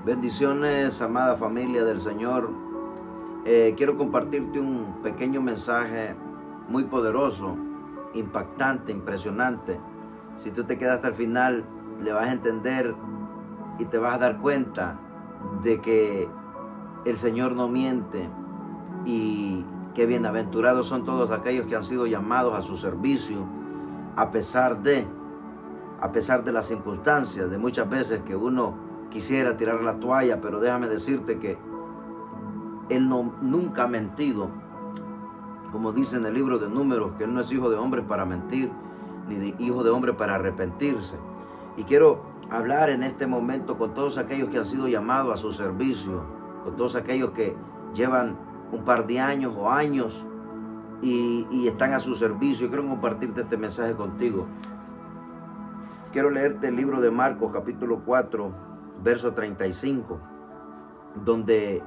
Bendiciones, amada familia del Señor. Quiero compartirte un pequeño mensaje muy poderoso, impactante, impresionante. Si tú te quedas hasta el final, le vas a entender y te vas a dar cuenta de que el Señor no miente y que bienaventurados son todos aquellos que han sido llamados a su servicio, a pesar de las circunstancias, de muchas veces que uno quisiera tirar la toalla, pero déjame decirte que Él nunca ha mentido. Como dice en el libro de Números, que Él no es hijo de hombre para mentir, ni de hijo de hombre para arrepentirse. Y quiero hablar en este momento con todos aquellos que han sido llamados a su servicio, con todos aquellos que llevan un par de años o años y están a su servicio. Quiero compartirte este mensaje contigo. Quiero leerte el libro de Marcos, capítulo 4, verso 35, donde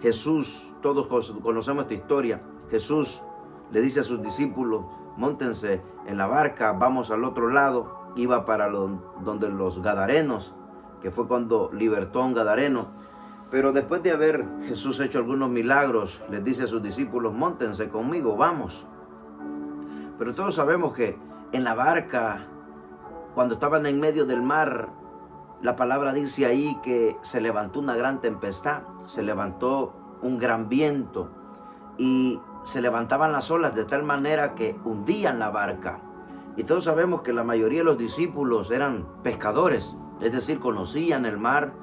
Jesús, todos conocemos esta historia, Jesús le dice a sus discípulos: móntense en la barca, vamos al otro lado. Iba para donde los Gadarenos, que fue cuando libertó a un Gadareno. Pero después de haber Jesús hecho algunos milagros, les dice a sus discípulos: móntense conmigo, vamos. Pero todos sabemos que en la barca, cuando estaban en medio del mar, la palabra dice ahí que se levantó una gran tempestad, se levantó un gran viento y se levantaban las olas de tal manera que hundían la barca. Y todos sabemos que la mayoría de los discípulos eran pescadores, es decir, conocían el mar,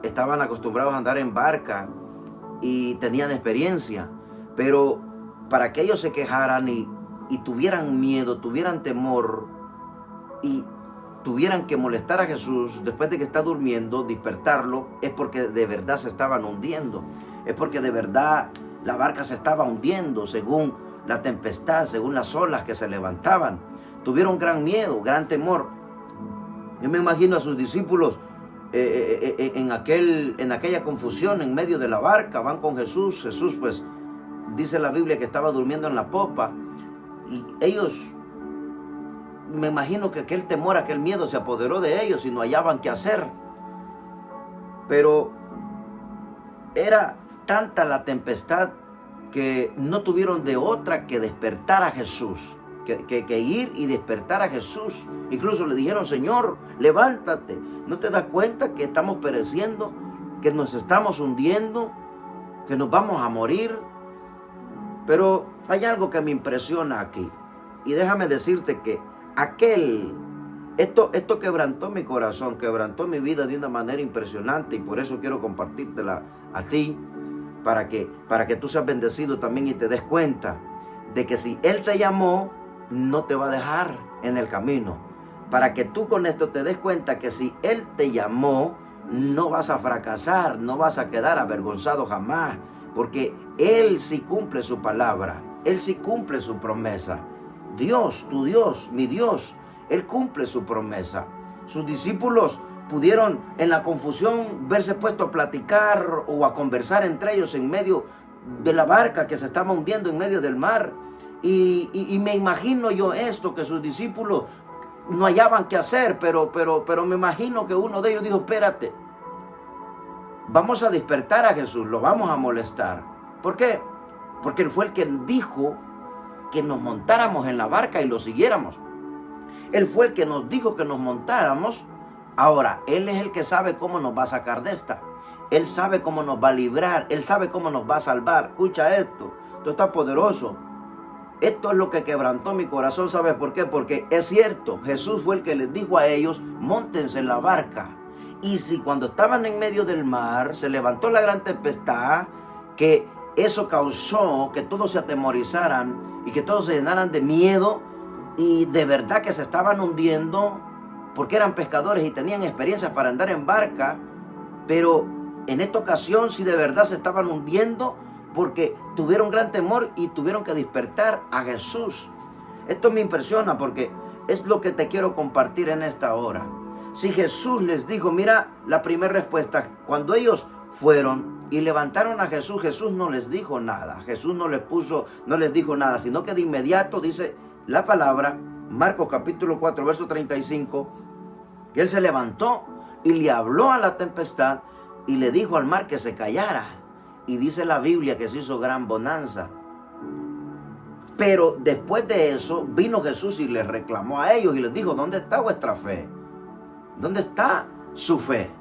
estaban acostumbrados a andar en barca y tenían experiencia. Pero para que ellos se quejaran y tuvieran miedo, tuvieran temor y tuvieran que molestar a Jesús después de que está durmiendo, despertarlo, es porque de verdad se estaban hundiendo. Es porque de verdad la barca se estaba hundiendo según la tempestad, según las olas que se levantaban. Tuvieron gran miedo, gran temor. Yo me imagino a sus discípulos en aquella confusión en medio de la barca. Van con Jesús. Jesús, pues, dice la Biblia que estaba durmiendo en la popa. Y ellos, me imagino que aquel temor, aquel miedo se apoderó de ellos y no hallaban qué hacer. Pero era tanta la tempestad que no tuvieron de otra que despertar a Jesús, que ir y despertar a Jesús. Incluso le dijeron: Señor, levántate, ¿no te das cuenta que estamos pereciendo, que nos estamos hundiendo, que nos vamos a morir? Pero hay algo que me impresiona aquí, y déjame decirte que esto quebrantó mi corazón, quebrantó mi vida de una manera impresionante, y por eso quiero compartírtela a ti, para que tú seas bendecido también y te des cuenta de que si Él te llamó, no te va a dejar en el camino. Para que tú con esto te des cuenta que si Él te llamó, no vas a fracasar, no vas a quedar avergonzado jamás, porque Él sí cumple su palabra, Él sí cumple su promesa. Dios, tu Dios, mi Dios, Él cumple su promesa. Sus discípulos pudieron en la confusión verse puestos a platicar o a conversar entre ellos en medio de la barca que se estaba hundiendo en medio del mar. Y me imagino yo esto, que sus discípulos no hallaban qué hacer, pero me imagino que uno de ellos dijo: espérate, vamos a despertar a Jesús, lo vamos a molestar. ¿Por qué? Porque Él fue el que dijo que nos montáramos en la barca y lo siguiéramos. Él fue el que nos dijo que nos montáramos. Ahora, Él es el que sabe cómo nos va a sacar de esta. Él sabe cómo nos va a librar. Él sabe cómo nos va a salvar. Escucha esto. Esto está poderoso. Esto es lo que quebrantó mi corazón. ¿Sabes por qué? Porque es cierto. Jesús fue el que les dijo a ellos: móntense en la barca. Y si cuando estaban en medio del mar se levantó la gran tempestad, que eso causó que todos se atemorizaran y que todos se llenaran de miedo y de verdad que se estaban hundiendo, porque eran pescadores y tenían experiencia para andar en barca, pero en esta ocasión sí de verdad se estaban hundiendo porque tuvieron gran temor y tuvieron que despertar a Jesús. Esto me impresiona porque es lo que te quiero compartir en esta hora. Si Jesús les dijo, mira la primera respuesta, cuando ellos fueron y levantaron a Jesús, Jesús no les dijo nada, Jesús no les dijo nada, sino que de inmediato dice la palabra, Marcos capítulo 4, verso 35, que Él se levantó y le habló a la tempestad y le dijo al mar que se callara. Y dice la Biblia que se hizo gran bonanza. Pero después de eso vino Jesús y les reclamó a ellos y les dijo: ¿dónde está vuestra fe? ¿Dónde está su fe?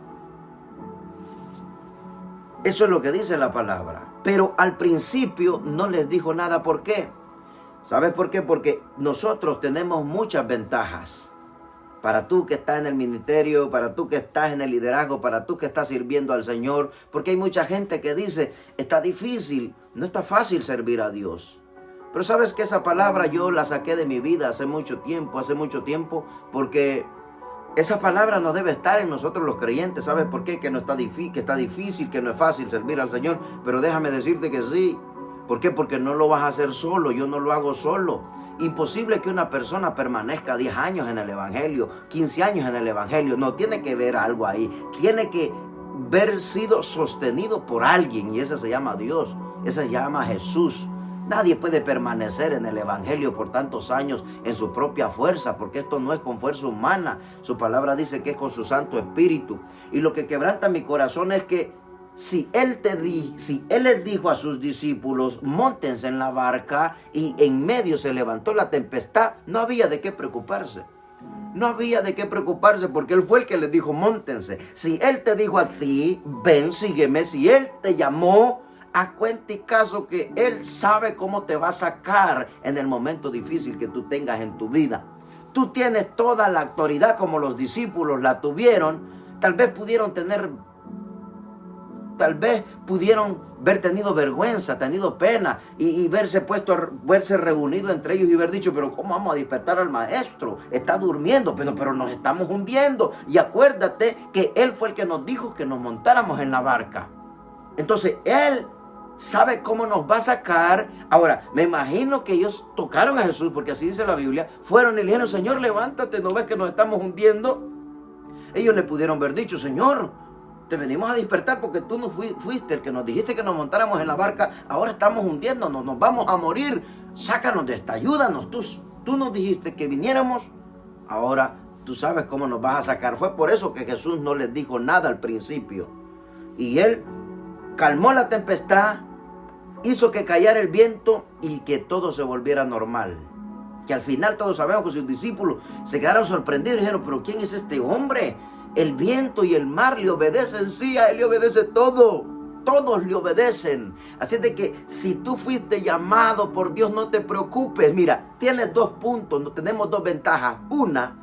Eso es lo que dice la palabra. Pero al principio no les dijo nada. ¿Por qué? ¿Sabes por qué? Porque nosotros tenemos muchas ventajas. Para tú que estás en el ministerio, para tú que estás en el liderazgo, para tú que estás sirviendo al Señor. Porque hay mucha gente que dice: está difícil, no está fácil servir a Dios. Pero sabes que esa palabra yo la saqué de mi vida hace mucho tiempo, porque esa palabra no debe estar en nosotros los creyentes. ¿Sabes por qué? Que no está difícil, que está difícil, que no es fácil servir al Señor. Pero déjame decirte que sí. ¿Por qué? Porque no lo vas a hacer solo, yo no lo hago solo. Imposible que una persona permanezca 10 años en el Evangelio, 15 años en el Evangelio. No, tiene que ver algo ahí. Tiene que haber sido sostenido por alguien, y ese se llama Dios, ese se llama Jesús. Nadie puede permanecer en el Evangelio por tantos años en su propia fuerza, porque esto no es con fuerza humana. Su palabra dice que es con su Santo Espíritu. Y lo que quebranta mi corazón es que si Él les dijo a sus discípulos: móntense en la barca, y en medio se levantó la tempestad, no había de qué preocuparse. No había de qué preocuparse, porque Él fue el que les dijo: móntense. Si Él te dijo a ti: ven, sígueme. Si Él te llamó, a cuenta y caso que Él sabe cómo te va a sacar en el momento difícil que tú tengas en tu vida. Tú tienes toda la autoridad como los discípulos la tuvieron. Tal vez pudieron haber tenido vergüenza, tenido pena y verse reunido entre ellos y haber dicho: pero ¿cómo vamos a despertar al maestro? Está durmiendo, pero nos estamos hundiendo. Y acuérdate que Él fue el que nos dijo que nos montáramos en la barca. Entonces Él sabe cómo nos va a sacar. Ahora, me imagino que ellos tocaron a Jesús, porque así dice la Biblia. Fueron y le dijeron: Señor, levántate, ¿no ves que nos estamos hundiendo? Ellos le pudieron haber dicho: Señor, te venimos a despertar porque tú no fuiste el que nos dijiste que nos montáramos en la barca. Ahora estamos hundiéndonos, nos vamos a morir. Sácanos de esta, ayúdanos. Tú nos dijiste que viniéramos. Ahora tú sabes cómo nos vas a sacar. Fue por eso que Jesús no les dijo nada al principio. Y Él calmó la tempestad, hizo que callara el viento y que todo se volviera normal. Que al final todos sabemos que sus discípulos se quedaron sorprendidos y dijeron: pero ¿quién es este hombre? El viento y el mar le obedecen. Sí, a Él le obedece todo. Todos le obedecen. Así de que si tú fuiste llamado por Dios, no te preocupes. Mira, tienes 2 puntos, tenemos 2 ventajas. Una,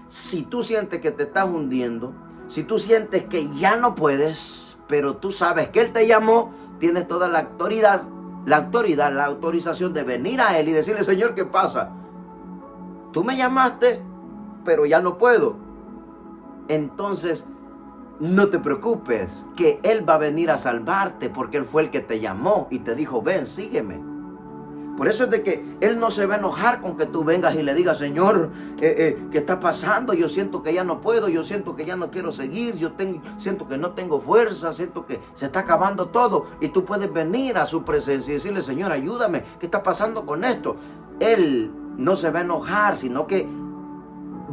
si tú sientes que te estás hundiendo, si tú sientes que ya no puedes, pero tú sabes que Él te llamó, tienes toda la autorización de venir a Él y decirle: Señor, ¿qué pasa? Tú me llamaste, pero ya no puedo. Entonces, no te preocupes, que Él va a venir a salvarte, porque Él fue el que te llamó y te dijo: ven, sígueme. Por eso es de que Él no se va a enojar con que tú vengas y le digas: Señor, ¿qué está pasando? Yo siento que ya no puedo, yo siento que ya no quiero seguir, siento que no tengo fuerza, siento que se está acabando todo. Y tú puedes venir a su presencia y decirle: Señor, ayúdame, ¿qué está pasando con esto? Él no se va a enojar, sino que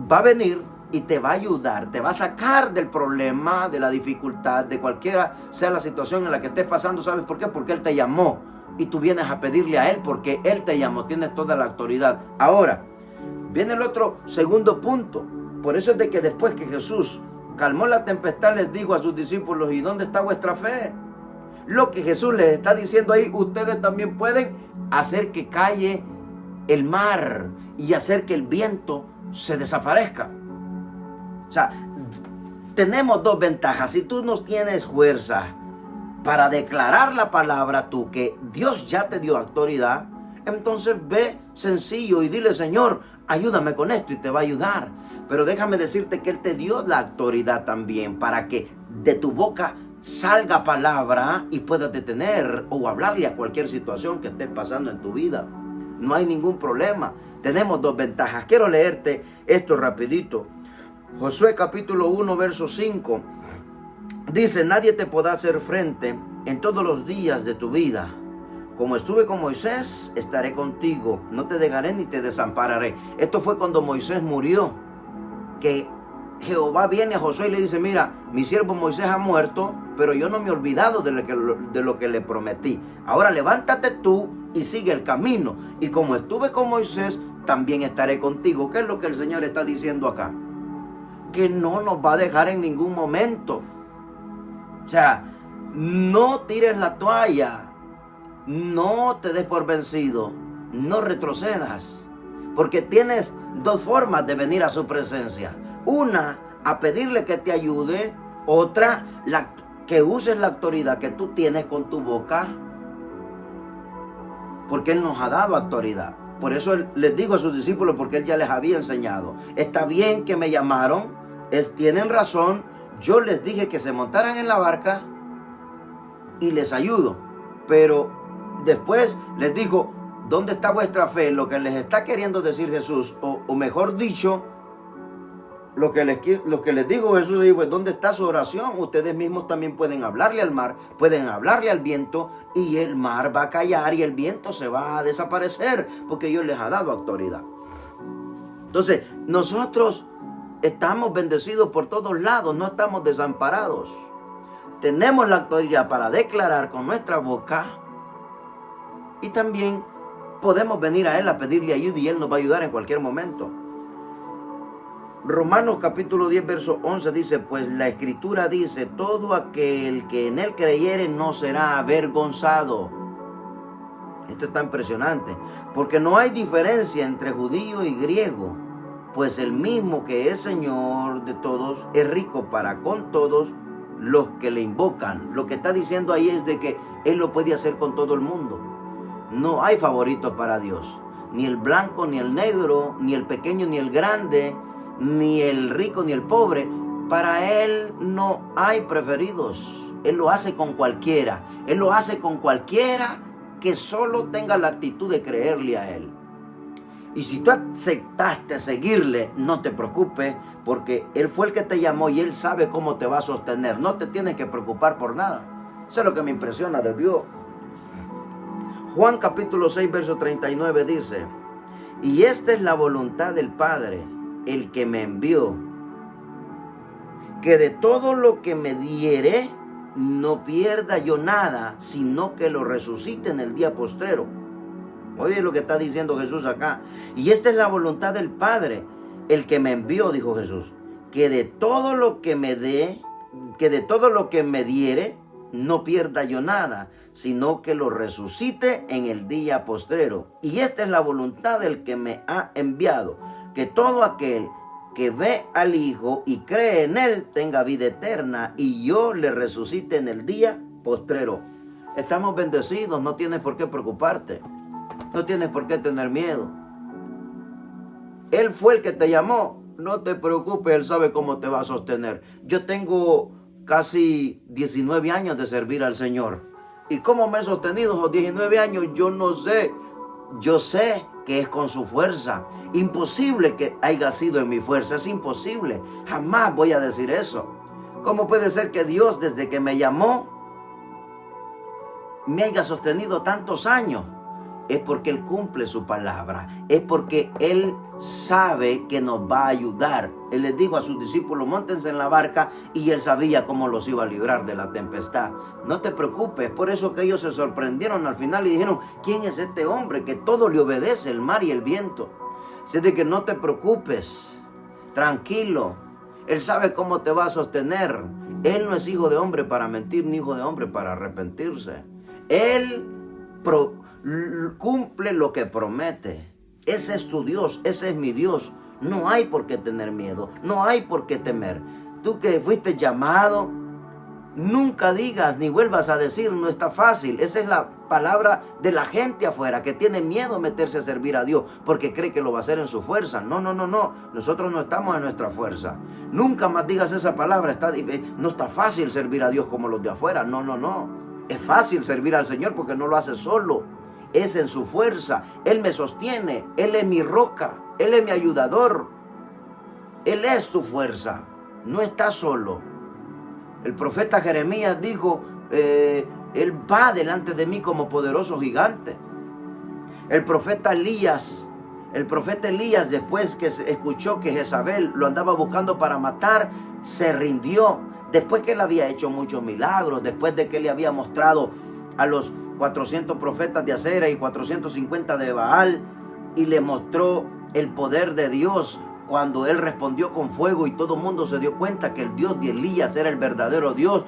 va a venir y te va a ayudar, te va a sacar del problema, de la dificultad, de cualquiera sea la situación en la que estés pasando. ¿Sabes por qué? Porque Él te llamó. Y tú vienes a pedirle a Él porque Él te llamó, tienes toda la autoridad. Ahora, viene el otro segundo punto. Por eso es de que después que Jesús calmó la tempestad, les dijo a sus discípulos: ¿y dónde está vuestra fe? Lo que Jesús les está diciendo ahí, ustedes también pueden hacer que calle el mar y hacer que el viento se desaparezca. O sea, tenemos 2 ventajas. Si tú no tienes fuerza para declarar la palabra, tú que Dios ya te dio autoridad, entonces ve sencillo y dile: Señor, ayúdame con esto, y te va a ayudar. Pero déjame decirte que Él te dio la autoridad también para que de tu boca salga palabra y puedas detener o hablarle a cualquier situación que estés pasando en tu vida. No hay ningún problema. Tenemos 2 ventajas. Quiero leerte esto rapidito. Josué capítulo 1, verso 5. Dice: nadie te podrá hacer frente en todos los días de tu vida. Como estuve con Moisés, estaré contigo. No te dejaré ni te desampararé. Esto fue cuando Moisés murió, que Jehová viene a Josué y le dice, mira, mi siervo Moisés ha muerto, pero yo no me he olvidado de lo que le prometí. Ahora levántate tú y sigue el camino. Y como estuve con Moisés, también estaré contigo. ¿Qué es lo que el Señor está diciendo acá? Que no nos va a dejar en ningún momento. O sea, no tires la toalla, no te des por vencido, no retrocedas. Porque tienes dos formas de venir a su presencia. Una, a pedirle que te ayude. Otra, que uses la autoridad que tú tienes con tu boca. Porque Él nos ha dado autoridad. Por eso Él les dijo a sus discípulos, porque Él ya les había enseñado. Está bien que me llamaron, tienen razón. Yo les dije que se montaran en la barca y les ayudo. Pero después les dijo, ¿dónde está vuestra fe? Lo que les está queriendo decir Jesús, o mejor dicho, lo que les dijo Jesús, dijo, ¿dónde está su oración? Ustedes mismos también pueden hablarle al mar, pueden hablarle al viento, y el mar va a callar y el viento se va a desaparecer, porque Dios les ha dado autoridad. Entonces, nosotros estamos bendecidos por todos lados, no estamos desamparados. Tenemos la autoridad para declarar con nuestra boca, y también podemos venir a Él a pedirle ayuda y Él nos va a ayudar en cualquier momento. Romanos capítulo 10, verso 11 dice, pues la Escritura dice, todo aquel que en Él creyere no será avergonzado. Esto está impresionante, porque no hay diferencia entre judío y griego, pues el mismo que es Señor de todos es rico para con todos los que le invocan. Lo que está diciendo ahí es de que Él lo puede hacer con todo el mundo. No hay favoritos para Dios, ni el blanco, ni el negro, ni el pequeño, ni el grande, ni el rico, ni el pobre. Para Él no hay preferidos. Él lo hace con cualquiera. Él lo hace con cualquiera que solo tenga la actitud de creerle a Él. Y si tú aceptaste seguirle, no te preocupes, porque Él fue el que te llamó y Él sabe cómo te va a sostener. No te tienes que preocupar por nada. Eso es lo que me impresiona de Dios. Juan capítulo 6, verso 39 dice, y esta es la voluntad del Padre, el que me envió, que de todo lo que me diere, no pierda yo nada, sino que lo resucite en el día postrero. Oye lo que está diciendo Jesús acá. Y esta es la voluntad del Padre, el que me envió, dijo Jesús, que de todo lo que me dé, que de todo lo que me diere, no pierda yo nada, sino que lo resucite en el día postrero. Y esta es la voluntad del que me ha enviado, que todo aquel que ve al Hijo y cree en Él tenga vida eterna, y yo le resucite en el día postrero. Estamos bendecidos, no tienes por qué preocuparte, no tienes por qué tener miedo. Él fue el que te llamó, no te preocupes, Él sabe cómo te va a sostener. Yo tengo casi 19 años de servir al Señor. ¿Y cómo me he sostenido esos 19 años? Yo no sé. Yo sé que es con su fuerza. Imposible que haya sido en mi fuerza. Es imposible. Jamás voy a decir eso. ¿Cómo puede ser que Dios, desde que me llamó, me haya sostenido tantos años? Es porque Él cumple su palabra. Es porque Él sabe que nos va a ayudar. Él les dijo a sus discípulos, móntense en la barca, y Él sabía cómo los iba a librar de la tempestad. No te preocupes. Por eso que ellos se sorprendieron al final y dijeron, ¿quién es este hombre que todo le obedece, el mar y el viento? Así de que no te preocupes. Tranquilo. Él sabe cómo te va a sostener. Él no es hijo de hombre para mentir, ni hijo de hombre para arrepentirse. Él cumple lo que promete. Ese es tu Dios, ese es mi Dios. No hay por qué tener miedo, no hay por qué temer. Tú que fuiste llamado, nunca digas ni vuelvas a decir, no está fácil. Esa es la palabra de la gente afuera, que tiene miedo a meterse a servir a Dios, porque cree que lo va a hacer en su fuerza. No. Nosotros no estamos en nuestra fuerza. Nunca más digas esa palabra. No está fácil servir a Dios como los de afuera. No. Es fácil servir al Señor porque no lo hace solo. Es en su fuerza. Él me sostiene. Él es mi roca. Él es mi ayudador. Él es tu fuerza. No estás solo. El profeta Jeremías dijo, Él va delante de mí como poderoso gigante. El profeta Elías El profeta Elías, después que escuchó que Jezabel lo andaba buscando para matar, se rindió. Después que él había hecho muchos milagros, después de que él le había mostrado a los 400 profetas de Acera y 450 de Baal, y le mostró el poder de Dios cuando él respondió con fuego y todo el mundo se dio cuenta que el Dios de Elías era el verdadero Dios.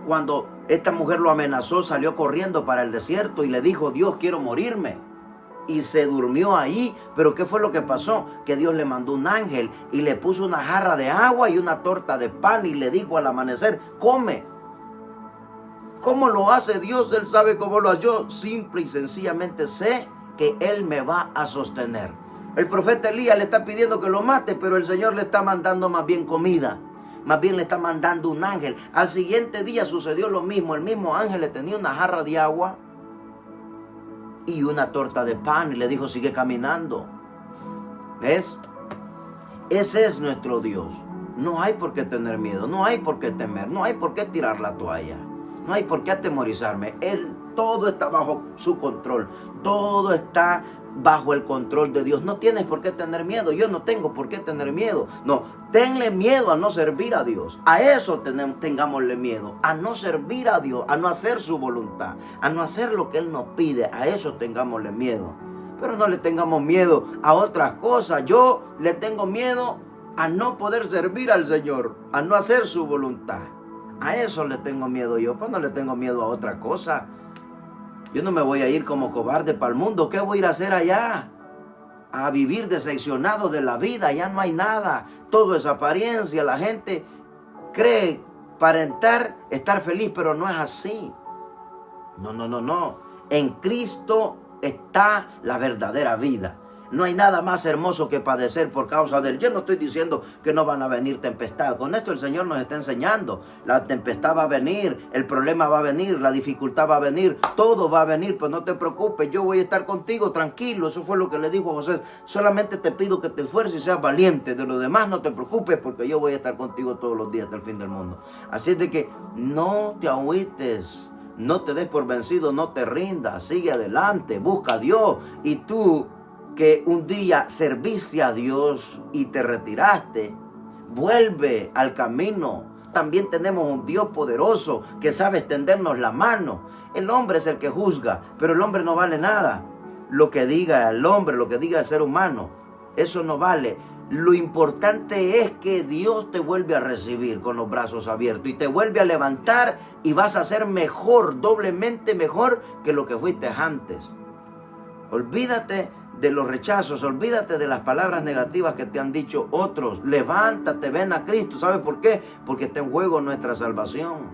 Cuando esta mujer lo amenazó, salió corriendo para el desierto y le dijo: Dios, quiero morirme. Y se durmió ahí. Pero ¿qué fue lo que pasó? Que Dios le mandó un ángel y le puso una jarra de agua y una torta de pan y le dijo al amanecer: come. ¿Cómo lo hace Dios? Él sabe cómo lo hace. Yo simple y sencillamente sé que Él me va a sostener. El profeta Elías le está pidiendo que lo mate, pero el Señor le está mandando más bien comida. Más bien le está mandando un ángel. Al siguiente día sucedió lo mismo. El mismo ángel le tenía una jarra de agua y una torta de pan y le dijo: sigue caminando. ¿Ves? Ese es nuestro Dios. No hay por qué tener miedo, no hay por qué temer, no hay por qué tirar la toalla, no hay por qué atemorizarme. Todo está bajo su control, todo está bajo el control de Dios. No tienes por qué tener miedo. Yo no tengo por qué tener miedo. No, tenle miedo a no servir a Dios. A eso tengámosle miedo. A no servir a Dios, a no hacer su voluntad, a no hacer lo que Él nos pide. A eso tengámosle miedo. Pero no le tengamos miedo a otras cosas. Yo le tengo miedo a no poder servir al Señor, a no hacer su voluntad. A eso le tengo miedo yo. Pues no le tengo miedo a otra cosa. Yo no me voy a ir como cobarde para el mundo. ¿Qué voy a ir a hacer allá? A vivir decepcionado de la vida. Ya no hay nada. Todo es apariencia. La gente cree aparentar estar feliz, pero no es así. No. En Cristo está la verdadera vida. No hay nada más hermoso que padecer por causa de Él. Yo no estoy diciendo que no van a venir tempestades. Con esto el Señor nos está enseñando. La tempestad va a venir, el problema va a venir, la dificultad va a venir, todo va a venir. Pues no te preocupes, yo voy a estar contigo, tranquilo. Eso fue lo que le dijo a José. Solamente te pido que te esfuerces y seas valiente. De lo demás no te preocupes, porque yo voy a estar contigo todos los días hasta el fin del mundo. Así es de que no te agüites. No te des por vencido, no te rindas. Sigue adelante, busca a Dios. Y tú, que un día serviste a Dios y te retiraste, vuelve al camino. También tenemos un Dios poderoso que sabe extendernos la mano. El hombre es el que juzga, pero el hombre no vale nada. Lo que diga el hombre, lo que diga el ser humano, eso no vale. Lo importante es que Dios te vuelve a recibir con los brazos abiertos y te vuelve a levantar y vas a ser mejor, doblemente mejor que lo que fuiste antes. Olvídate de los rechazos, olvídate de las palabras negativas que te han dicho otros. Levántate, ven a Cristo. ¿Sabes por qué? Porque está en juego nuestra salvación.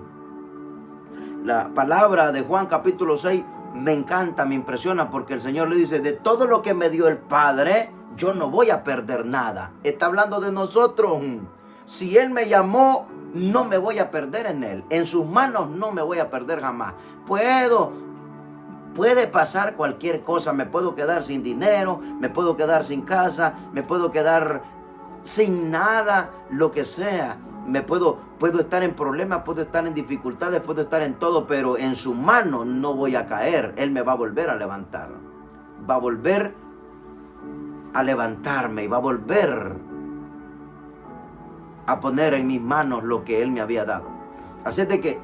La palabra de Juan capítulo 6 me encanta, me impresiona, porque el Señor le dice: de todo lo que me dio el Padre, yo no voy a perder nada. Está hablando de nosotros. Si Él me llamó, no me voy a perder en Él. En sus manos no me voy a perder jamás. Puede pasar cualquier cosa. Me puedo quedar sin dinero, me puedo quedar sin casa, me puedo quedar sin nada, lo que sea. Puedo estar en problemas, puedo estar en dificultades, puedo estar en todo, pero en su mano no voy a caer. Él me va a volver a levantar. Va a volver a levantarme y va a volver a poner en mis manos lo que Él me había dado. Así de que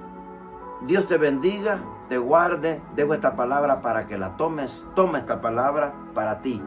Dios te bendiga, te guarde. Dejo esta palabra para que la tomes. Toma esta palabra para ti.